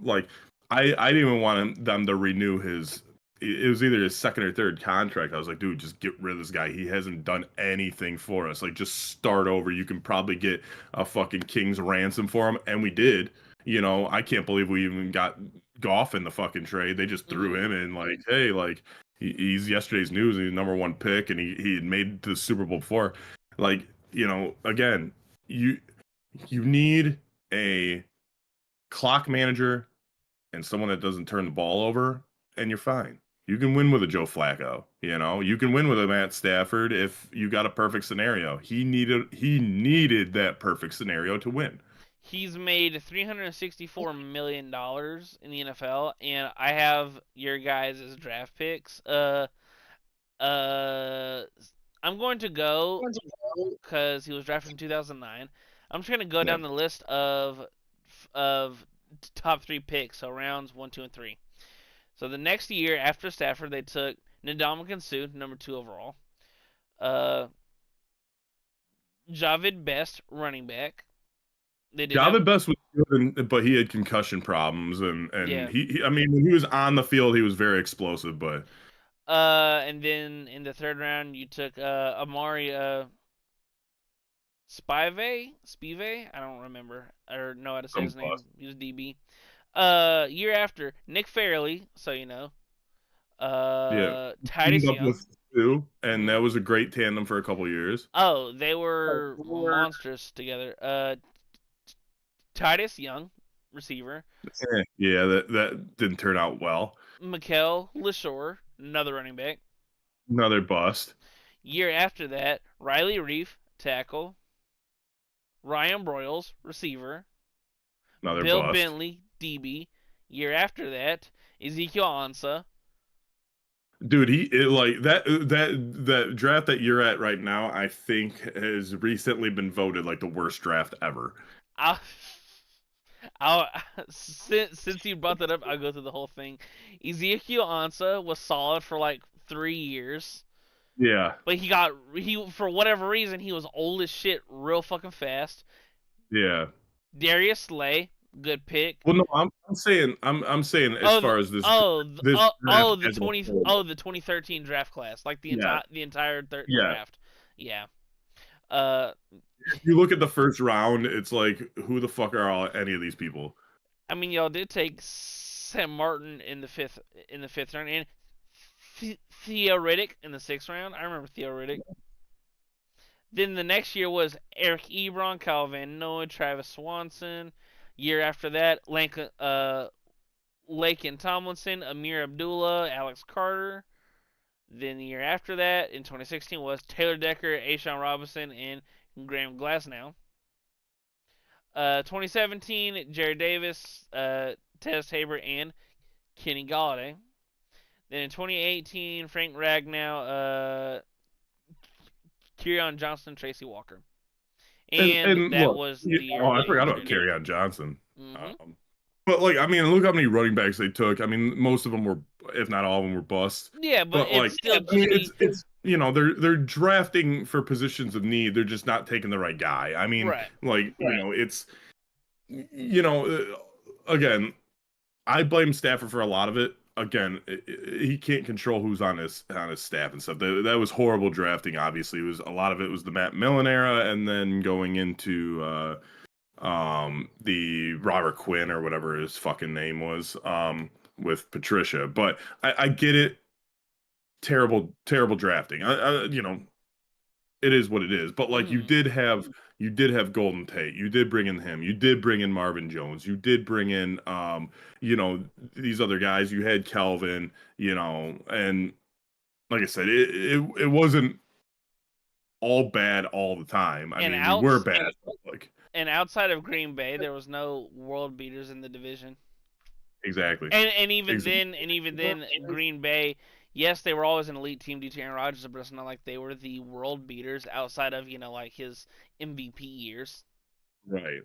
like I didn't even want them to renew his it was either his second or third contract. I was like, dude, just get rid of this guy. He hasn't done anything for us. Like, just start over. You can probably get a fucking king's ransom for him, and we did. I can't believe we even got Goff in the fucking trade. They just threw Mm-hmm. him in, like, hey, like he's yesterday's news. He's number one pick, and he had made the Super Bowl before. Like, again, you you need a clock manager and someone that doesn't turn the ball over, and you're fine. You can win with a Joe Flacco. You can win with a Matt Stafford if you got a perfect scenario. He needed that perfect scenario to win. He's made $364 million in the NFL, and I have your guys as draft picks. Uh, I'm going to go because he was drafted in 2009. I'm just gonna go Yeah. down the list of top 3 picks, so rounds 1, 2, and 3. So the next year after Stafford, they took Ndamukong Suh, number 2 overall. Uh, Javid Best, running back. They did have, David Best was good, but he had concussion problems, and yeah. I mean, when he was on the field, he was very explosive. But And then in the third round, you took Amari Spive. I don't remember or know how to say some his name. bust. He was DB. Year after Nick Fairley, so you know. Yeah, teamed Titus up with Young. Stu, and Hmm. that was a great tandem for a couple years. Oh, they were monstrous together. Titus Young, receiver. Yeah, that didn't turn out well. Mikel Leshore, another running back. Another bust. Year after that, Riley Reef, tackle. Ryan Broyles, receiver. Another Bill bust. Bentley, DB. Year after that, Ezekiel Ansah. Dude, like that draft that you're at right now, I think has recently been voted like the worst draft ever. I, I since you brought that up, I'll go through the whole thing. Ezekiel Ansah was solid for like 3 years, Yeah, but he for whatever reason he was old as shit real fucking fast. yeah. Darius Slay, good pick. Well, no, I'm saying as far as this draft as a whole. the 2013 draft class, like Yeah, the entire yeah. draft. Yeah. Uh, If you look at the first round, it's like who the fuck are any of these people? I mean, y'all did take Sam Martin in the fifth round, and Theo Riddick in the sixth round. I remember Theo Riddick. Then the next year was Eric Ebron, Kyle Van Noy, Travis Swanson. Year after that, Laken Tomlinson, Amir Abdullah, Alex Carter. Then the year after that, in 2016, was Taylor Decker, Ashawn Robinson, and Graham Glasnow. 2017, Jared Davis, Tez Tabor, and Kenny Galladay. Then in 2018, Frank Ragnow, Kieran Johnson, Tracy Walker. And And that look, was the year oh, I they forgot about traded. Kerryon Johnson. Mm-hmm. But like, I mean, look how many running backs they took. I mean, most of them were, if not all of them, were busts. Yeah, but But it's like, still I mean, just the it's they're drafting for positions of need. They're just not taking the right guy. I mean, right. like it's again, I blame Stafford for a lot of it. Again, he can't control who's on his staff and stuff. That was horrible drafting. Obviously, it was a lot of it was the Matt Millen era, and then going into the Robert Quinn or whatever his fucking name was with Patricia. But I get it. Terrible drafting. It is what it is. But like Mm-hmm. you did have Golden Tate. You did bring in him. You did bring in Marvin Jones. You did bring in you know, these other guys. You had Kelvin, and like I said, it wasn't all bad all the time. I And mean, we were outs bad, but like and outside of Green Bay, there was no world beaters in the division. exactly. And Exactly. even then, Green Bay, yes, they were always an elite team due to Aaron Rodgers, but it's not like they were the world beaters outside of like his MVP years. Right.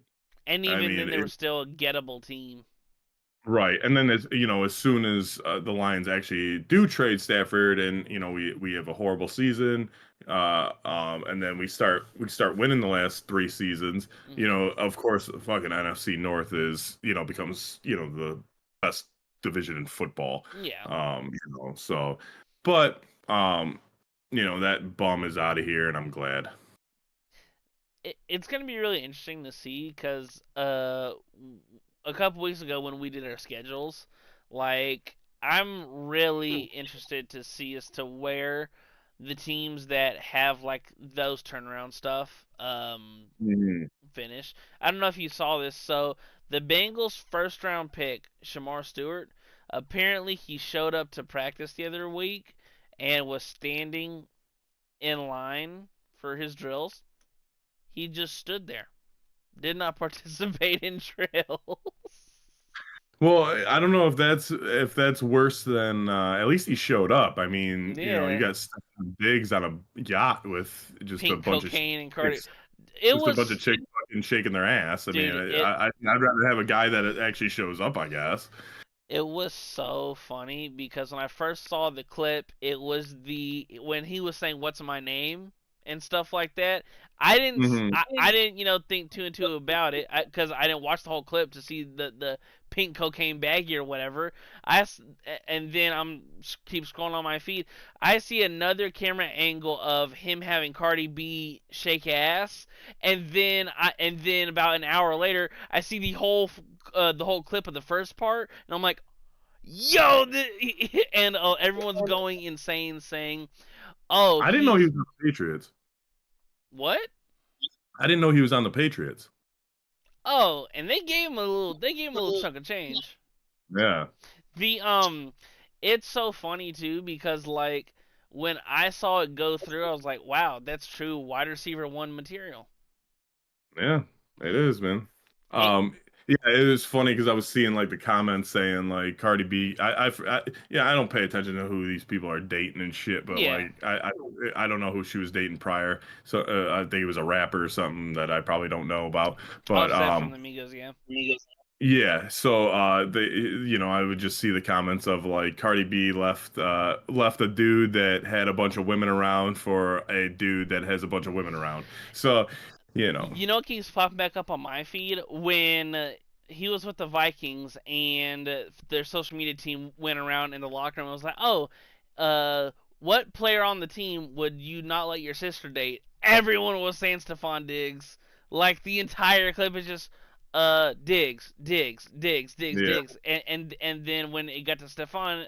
And I even mean, then, they were still a gettable team. right. And then as soon as the Lions actually do trade Stafford, and we have a horrible season, and then we start winning the last three seasons. Hmm. Of course, the fucking NFC North is becomes the best division in football. Yeah. So, but that bum is out of here, and I'm glad. It's going to be really interesting to see because a couple weeks ago when we did our schedules, like I'm really interested to see as to where the teams that have like those turnaround stuff Mhm. finish. I don't know if you saw this. So the Bengals first round pick, Shamar Stewart, apparently he showed up to practice the other week and was standing in line for his drills. He just stood there, did not participate in drills. Well, I don't know if that's worse than at least he showed up. I mean, you Yeah, got Stefon Diggs on a yacht with just a pink bunch of cocaine and cardio. chicks, It just a bunch of was, chicks fucking shaking their ass. I mean, dude. It I'd rather have a guy that actually shows up, I guess. it was so funny because when I first saw the clip, it was the when he was saying "What's my name" and stuff like that. Hmm. I didn't think two and two about it because I didn't watch the whole clip to see the pink cocaine baggie or whatever. And then I'm keep scrolling on my feed. I see another camera angle of him having Cardi B shake ass, and then about an hour later, I see the whole clip of the first part, and I'm like, yo, and everyone's going insane saying, oh, I didn't know he was on the Patriots. what? I didn't know he was on the Patriots. Oh, and they gave him a little chunk of change. Yeah, The it's so funny too because like when I saw it go through, I was like, wow, that's true wide receiver one material. yeah, it is, man. Hey, Um, Yeah, it was funny because I was seeing like the comments saying like Cardi B. Yeah, I don't pay attention to who these people are dating and shit, but Yeah. like I don't know who she was dating prior. So I think it was a rapper or something that I probably don't know about. But Offset from the Migos, yeah. yeah, so I would just see the comments of like Cardi B left a dude that had a bunch of women around for a dude that has a bunch of women around. So, you know. You know what keeps popping back up on my feed when he was with the Vikings and their social media team went around in the locker room and was like, "Oh, what player on the team would you not let your sister date?" Everyone was saying Stephon Diggs. Like the entire clip is just Diggs, Diggs, Diggs, Diggs, Yeah. Diggs, and then when it got to Stephon,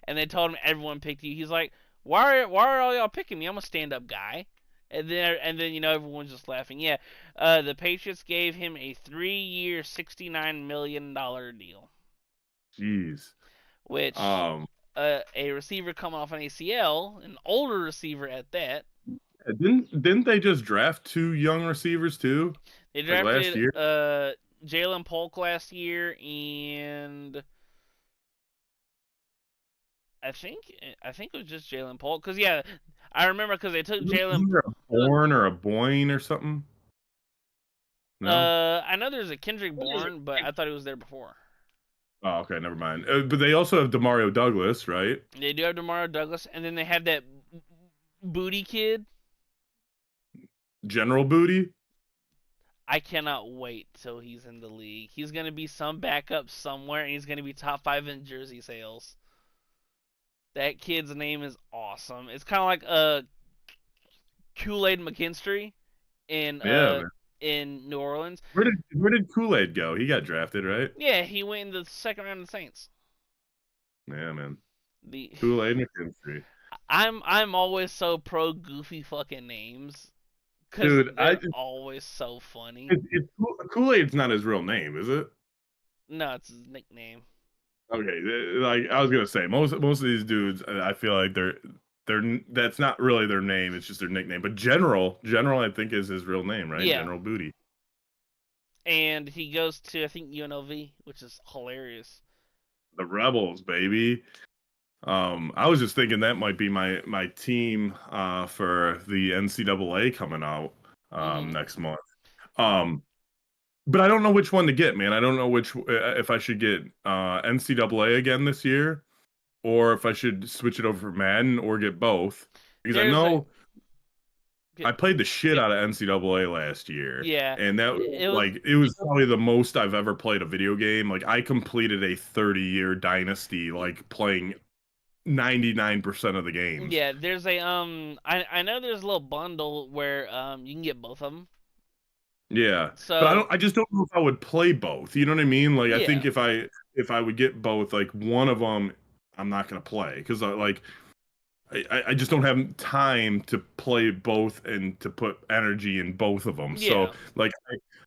and they told him everyone picked you, he's like, why are all y'all picking me? I'm a stand up guy. And then everyone's just laughing. Yeah, the Patriots gave him a 3-year, $69 million deal, Jeez. which Um, a receiver coming off an ACL, an older receiver at that. didn't they just draft two young receivers too, They like last drafted year? Jalen Polk last year, and I think I think it was just Jalen Polk. Cause yeah, I remember because they took Jalen. Isn't there a Bourne or a Boyne or something? No. I know there's a Kendrick Bourne, but I thought he was there before. Oh, okay, never mind. But they also have Demario Douglas, right? They do have Demario Douglas, and then they have that booty kid. General Booty. I cannot wait till he's in the league. He's gonna be some backup somewhere, and he's gonna be top 5 in jersey sales. That kid's name is awesome. It's kind of like a Kool-Aid McKinstry in Yeah, uh man. in New Orleans. Where did Kool-Aid go? He got drafted, right? Yeah, he went in the second round of the Saints. Yeah, man. The Kool-Aid McKinstry. I'm always so pro goofy fucking names because Dude, they're always so funny. Kool-Aid's not his real name, is it? No, it's his nickname. Okay, like I was gonna say, most of these dudes, I feel like they're that's not really their name; it's just their nickname. But General, I think is his real name, right? Yeah, General Booty, and he goes to I think UNLV, which is hilarious. the Rebels, baby. I was just thinking that might be my team for the NCAA coming out Hmm. next month. Um, but I don't know which one to get, man. I don't know which if I should get NCAA again this year or if I should switch it over for Madden or get both. Because I There's a know I played the shit out of NCAA last year, yeah, and that it was like it was probably the most I've ever played a video game. Like I completed a 30-year dynasty, like playing 99% of the games. yeah. There's a I know there's a little bundle where you can get both of them. Yeah, but So I just don't know if I would play both. You know what I mean? Like I think yeah, if I would get both, like one of them, I'm not gonna play because like I just don't have time to play both and to put energy in both of them. So yeah, like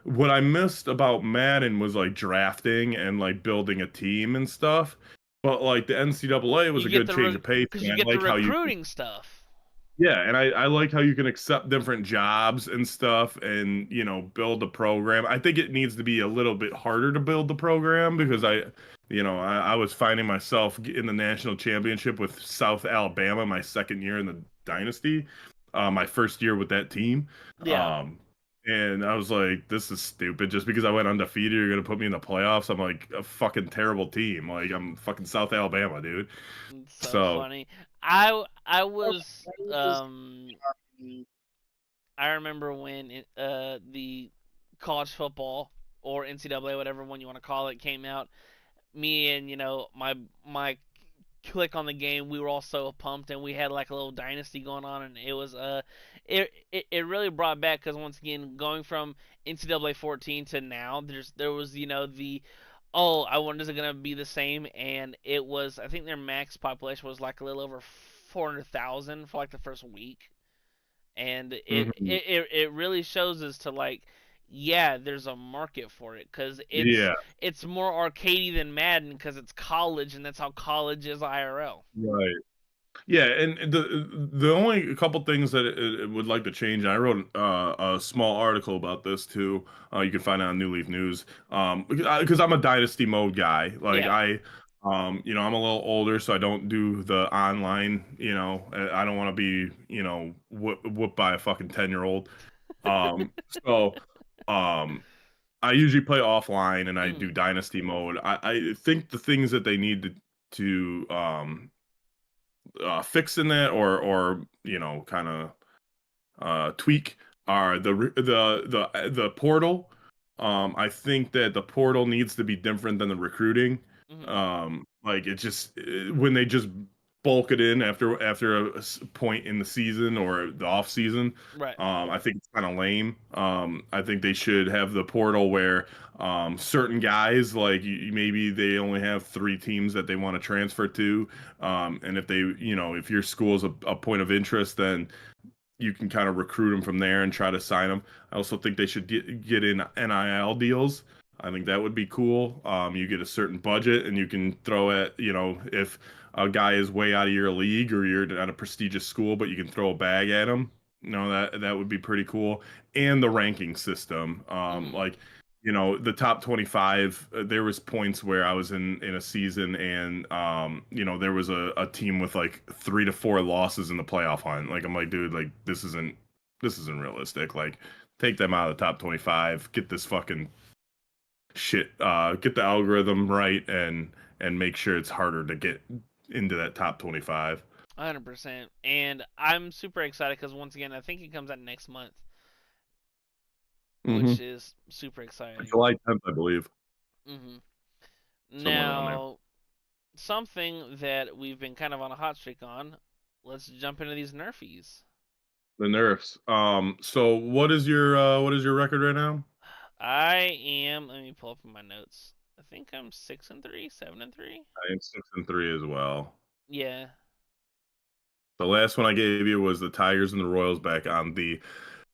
what I missed about Madden was like drafting and like building a team and stuff. But like the NCAA was you a get good the change of pace, because and you I get the like how you recruiting stuff. yeah, and I like how you can accept different jobs and stuff and, build a program. I think it needs to be a little bit harder to build the program because I was finding myself in the national championship with South Alabama my second year in the dynasty, my first year with that team. Yeah, Um, and I was like, this is stupid. Just because I went undefeated, you're gonna put me in the playoffs. I'm like a fucking terrible team. Like I'm fucking South Alabama, dude. it's so So, funny. I was I remember when the college football or NCAA whatever one you want to call it came out. Me and my click on the game, we were all so pumped, and we had like a little dynasty going on, and it was it really brought back because once again going from NCAA 14 to now, there was the oh, I wonder is it gonna be the same, and it was I think their max population was like a little over 400,000 for like the first week, and mhm. it really shows us to like yeah, there's a market for it because Yeah. it's more arcadey than Madden because it's college and that's how college is IRL. Right. Yeah, and the only couple things that it would like to change, and I wrote a small article about this too. You can find it on New Leaf News. Because I'm a dynasty mode guy. Like Yeah. I'm a little older, so I don't do the online. I don't want to be, whooped by a fucking 10-year-old. So, um, I usually play offline and I do Mm. dynasty mode. I think the things that they need to fix in that or kind of tweak are the portal. I think that the portal needs to be different than the recruiting. Mm-hmm. Like it just when they just bulk it in after a point in the season or the off season. Right. I think it's kind of lame. I think they should have the portal where certain guys like maybe they only have 3 teams that they want to transfer to, and if your school is a point of interest, then you can kind of recruit them from there and try to sign them. I also think they should get in NIL deals. I think that would be cool. You get a certain budget and you can throw at, if a guy is way out of your league or you're at a prestigious school, but you can throw a bag at him. That would be pretty cool. And the ranking system. Mm-hmm. The top 25, there was points where I was in a season and there was a team with like 3 to 4 losses in the playoff hunt. Like I'm like, dude, like this isn't realistic. Like take them out of the top 25, get this fucking shit, get the algorithm right and make sure it's harder to get into that top 25. 100%. And I'm super excited because once again, I think it comes out next month, Mm-hmm. which is super exciting. July 10th, I believe, Mm-hmm. somewhere around there. Now, something that we've been kind of on a hot streak on. Let's jump into these nerfies. The nerfs. So what is your record right now? I am. Let me pull up my notes. I think I'm 6-3, 7-3. I am 6-3 as well. Yeah. The last one I gave you was the Tigers and the Royals back on the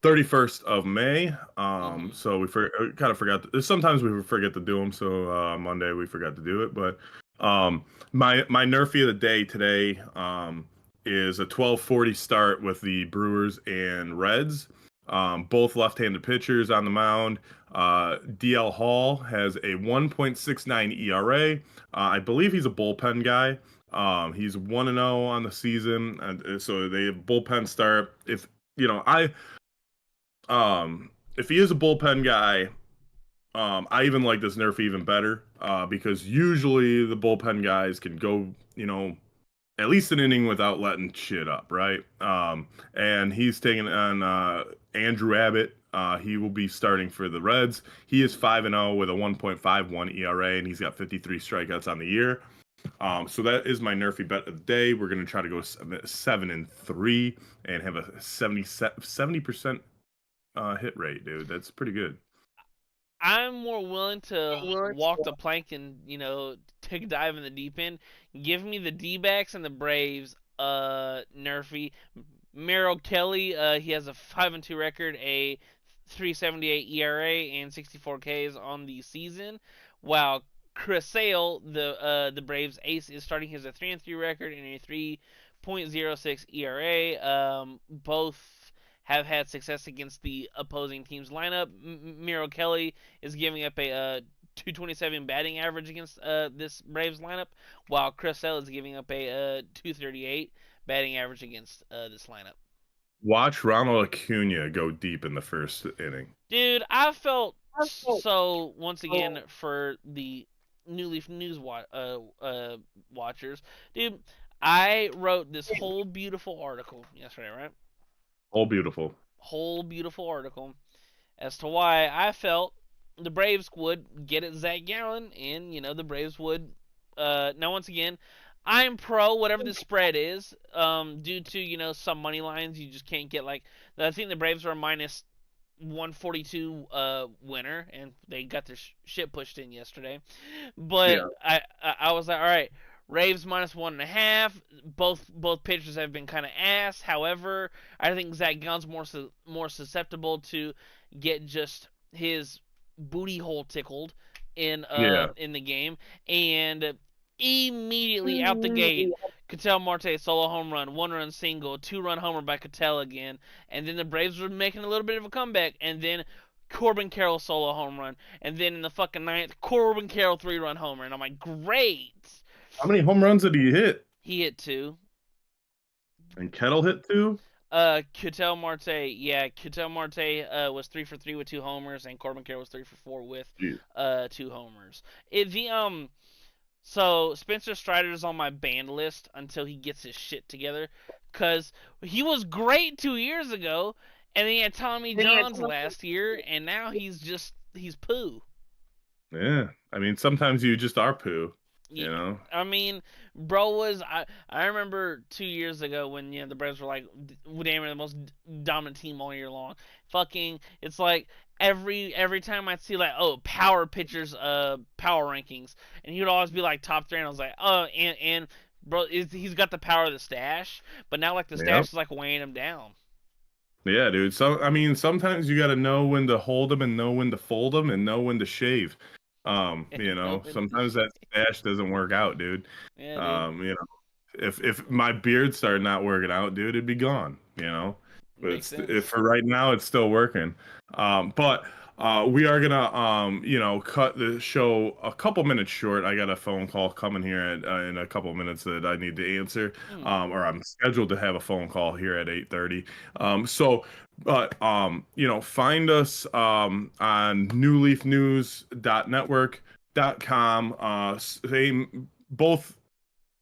31st of May. Mm-hmm. So we kind of forgot. Sometimes we forget to do them. So Monday we forgot to do it. But my nerfy of the day today is a 12:40 start with the Brewers and Reds. Both left-handed pitchers on the mound. DL Hall has a 1.69 ERA. I believe he's a bullpen guy. He's 1-0 on the season, so they have bullpen start. If he is a bullpen guy, I even like this nerf even better because usually the bullpen guys can go, at least an inning without letting shit up, right? And he's taking on Andrew Abbott. He will be starting for the Reds. He is 5-0 with a 1.51 ERA, and he's got 53 strikeouts on the year. So that is my nerfy bet of the day. We're gonna try to go 7-3 and have a 70% hit rate, dude. That's pretty good. I'm more willing to walk the plank and take a dive in the deep end. Give me the D-backs and the Braves. Nerfy. Merrill Kelly. He has a 5-2 record, a 3.78 ERA, and 64 Ks on the season. While Chris Sale, the Braves ace, is starting his a 3-3 record and a 3.06 ERA. Both have had success against the opposing team's lineup. Miro Kelly is giving up a 227 batting average against this Braves lineup, while Chris Sale is giving up a 238 batting average against this lineup. Watch Ronald Acuna go deep in the first inning. Dude, I felt so once again for the New Leaf News watchers. Dude, I wrote this whole beautiful article yesterday, right? All beautiful. Whole beautiful article as to why I felt the Braves would get at Zach Gallen, and the Braves would. Now, once again, I'm pro whatever the spread is. Due to some money lines, you just can't get like. I think the Braves are a minus 142 winner, and they got their shit pushed in yesterday. But Yeah. I was like, all right, Raves minus 1.5. Both pitchers have been kind of ass. However, I think Zach Gunn's more susceptible to get just his booty hole tickled Yeah. in the game, and immediately out the gate. Ketel Marte solo home run, 1-run single, 2-run homer by Ketel again, and then the Braves were making a little bit of a comeback, and then Corbin Carroll solo home run, and then in the fucking ninth, Corbin Carroll 3-run homer, and I'm like, great. How many home runs did he hit? He hit 2. And Kettle hit 2? Ketel Marte, yeah, Ketel Marte was 3 for 3 with 2 homers, and Corbin Carroll was 3 for 4 with Jeez. 2 homers. So Spencer Strider's on my banned list until he gets his shit together, cause he was great 2 years ago, and then he had Tommy John's last year, and now he's poo. Yeah. I mean, sometimes you just are poo, Yeah, you know? I mean, bro was I remember 2 years ago when the Braves were like they were the most dominant team all year long. Fucking, it's like every time I'd see like power pitchers power rankings, and he would always be like top 3, and I was like and bro he's got the power of the stash, but now like the stash Yep. is like weighing him down. Yeah, dude. So I mean, sometimes you got to know when to hold them and know when to fold them and know when to shave. No, in the Sometimes that stash doesn't work out, dude. yeah, dude, You know, if my beard started not working out, dude, it'd be gone. But makes if sense. for right now, it's still working. But we are gonna cut the show a couple minutes short. I got a phone call coming here in a couple minutes that I need to answer. Hmm. Or I'm scheduled to have a phone call here at 8:30. So. But find us on newleafnews.network.com. Same, both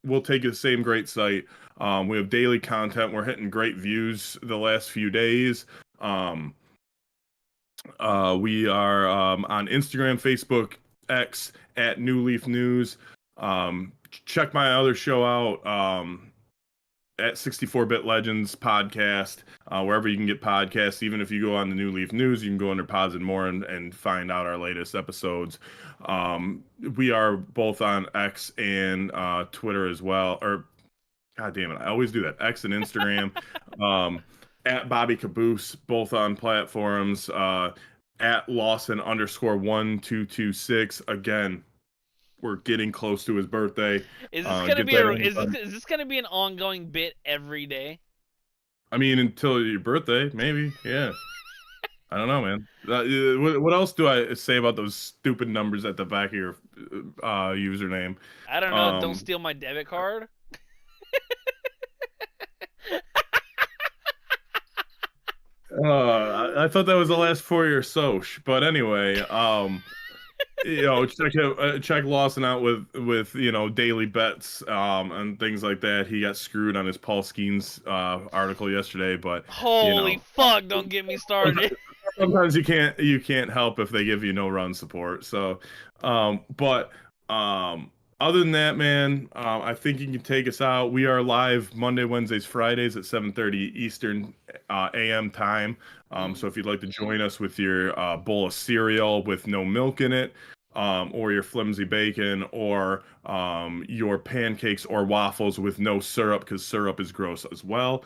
will take you to the same great site. We have daily content. We're hitting great views the last few days. Um, we are on Instagram, Facebook, X at New Leaf News. Check my other show out. At 64-Bit Legends podcast, wherever you can get podcasts. Even if you go on the New Leaf News, you can go under Pods and More and find out our latest episodes. We are both on X and Twitter as well. Or, God damn it, I always do that. X and Instagram. At Bobby Kaboose, both on platforms. At Lawson _1226. Again, we're getting close to his birthday. Is this gonna Get be that a in. is this gonna be an ongoing bit every day? I mean, until your birthday, maybe. Yeah. I don't know, man. What else do I say about those stupid numbers at the back of your username? I don't know. Don't Um, steal my debit card. I thought that was the last 4 year Soch, but anyway, check Lawson out with daily bets and things like that. He got screwed on his Paul Skeens article yesterday, but you Holy know. fuck! Don't get me started. Sometimes you can't help if they give you no run support. So, but other than that, man, I think you can take us out. We are live Monday, Wednesdays, Fridays at 7:30 Eastern AM time. So if you'd like to join us with your bowl of cereal with no milk in it, or your flimsy bacon, or your pancakes or waffles with no syrup, because syrup is gross as well.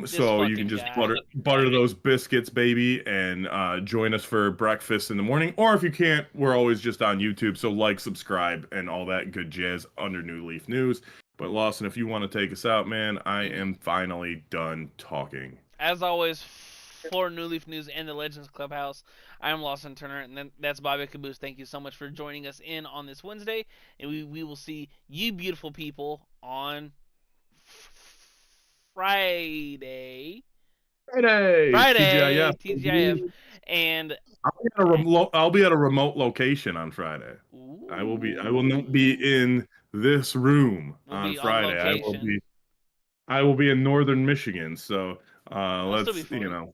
This So you can fucking just guy. butter those biscuits, baby, and join us for breakfast in the morning. Or if you can't, we're always just on YouTube. So like, subscribe, and all that good jazz under New Leaf News. But Lawson, if you want to take us out, man, I am finally done talking. As always, for New Leaf News and the Legends Clubhouse, I am Lawson Turner, and that's Bobby Caboose. Thank you so much for joining us in on this Wednesday, and we will see you beautiful people on Friday. Friday, Friday, TGIF. TGIF, and I'll be at a remote location on Friday. I will not be in this room we'll on be on Friday. location. I will be in northern Michigan. So That'll still be let's fun.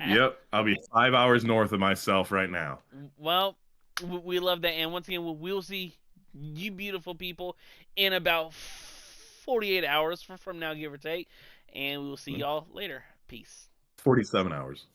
Yep, I'll be 5 hours north of myself right now. Well, we love that, and once again, we'll see you beautiful people in about 48 hours from now, give or take, and we will see y'all later. Peace. 47 hours.